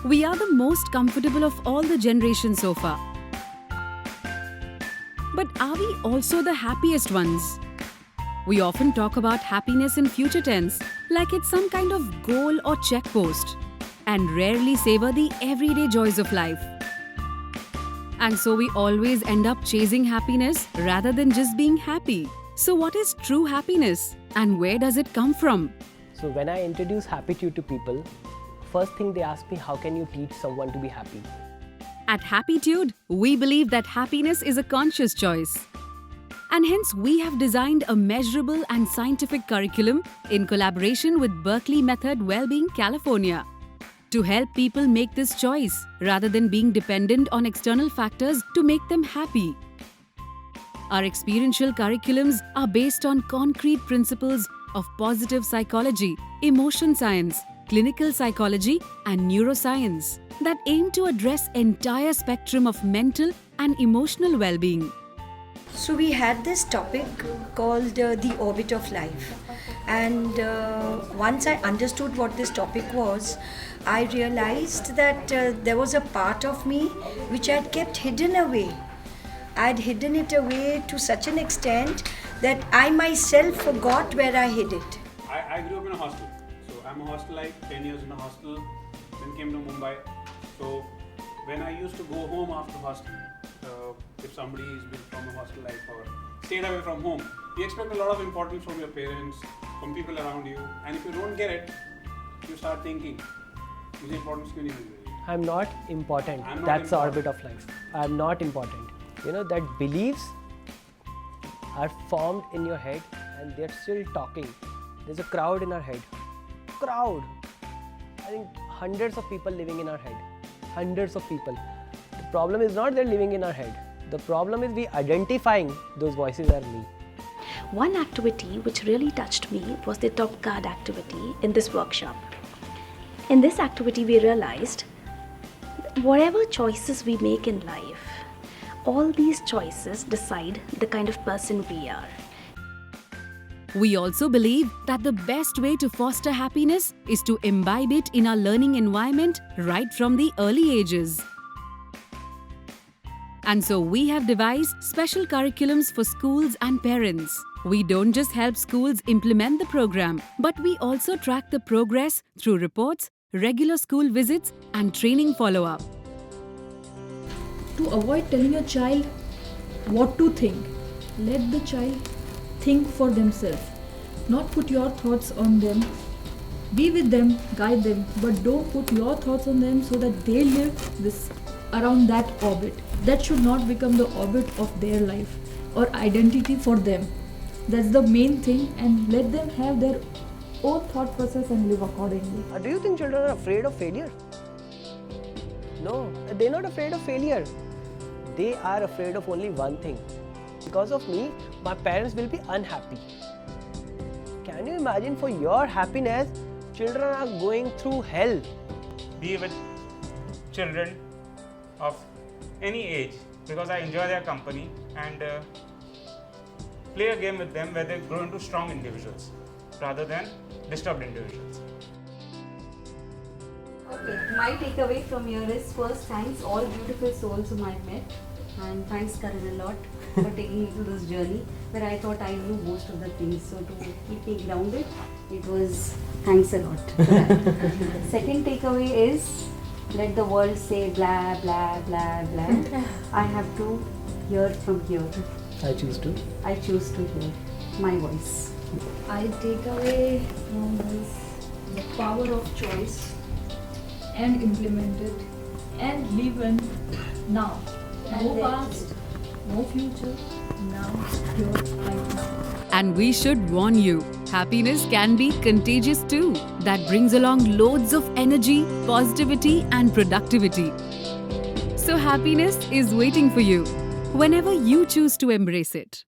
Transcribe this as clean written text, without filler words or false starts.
We are the most comfortable of all the generations so far. But are we also the happiest ones? We often talk about happiness in future tense, like it's some kind of goal or checkpost, and rarely savor the everyday joys of life. And so we always end up chasing happiness rather than just being happy. So what is true happiness and where does it come from? So when I introduce Happiitude to people, first thing they ask me, how can you teach someone to be happy? At Happiitude, we believe that happiness is a conscious choice. And hence we have designed a measurable and scientific curriculum in collaboration with Berkeley Method Wellbeing, California, to help people make this choice rather than being dependent on external factors to make them happy. Our experiential curriculums are based on concrete principles of positive psychology, emotion science, clinical psychology, and neuroscience that aim to address entire spectrum of mental and emotional well-being. So we had this topic called the orbit of life, and once I understood what this topic was, I realized that there was a part of me which I had kept hidden away. I had hidden it away to such an extent that I myself forgot where I hid it. I grew up in a hostel, so I'm a hostelite, 10 years in a hostel, then came to Mumbai. So when I used to go home after hostel, if somebody is been from a hostel life or stayed away from home, you expect a lot of importance from your parents, from people around you, and if you don't get it, you start thinking, is importance क्यों नहीं मिल रही? I'm not important. I'm not That's the important. orbit of life. I'm not important. You know, that beliefs are formed in your head and they're still talking. There's a crowd in our head. Crowd! I think hundreds of people living in our head. Hundreds of people. The problem is not they're living in our head. The problem is we identifying those voices are me. One activity which really touched me was the top card activity in this workshop. In this activity, we realized whatever choices we make in life, all these choices decide the kind of person we are. We also believe that the best way to foster happiness is to imbibe it in our learning environment right from the early ages. And so we have devised special curriculums for schools and parents. We don't just help schools implement the program, but we also track the progress through reports, regular school visits, and training follow-up. To avoid telling your child what to think, let the child think for themselves. Not put your thoughts on them. Be with them, guide them, but don't put your thoughts on them so that they live this around that orbit. That should not become the orbit of their life or identity for them. That's the main thing, and let them have their own thought process and live accordingly. Do you think children are afraid of failure? No, they're not afraid of failure. They are afraid of only one thing. Because of me, my parents will be unhappy. Can you imagine, for your happiness, children are going through hell? Be with children of any age because I enjoy their company and play a game with them where they grow into strong individuals rather than disturbed individuals. Okay, my takeaway from here is first thanks all beautiful souls whom I've met, and thanks Karan a lot for taking me through this journey where I thought I knew most of the things. So to keep me grounded, it was thanks a lot for that. Second takeaway is let the world say blah blah blah blah. I have to hear from here. I choose to. I choose to hear my voice. I take away from this the power of choice and implement it and live in now. No past, no future, now, here, right now. And we should warn you, happiness can be contagious too. That brings along loads of energy, positivity, and productivity. So happiness is waiting for you whenever you choose to embrace it.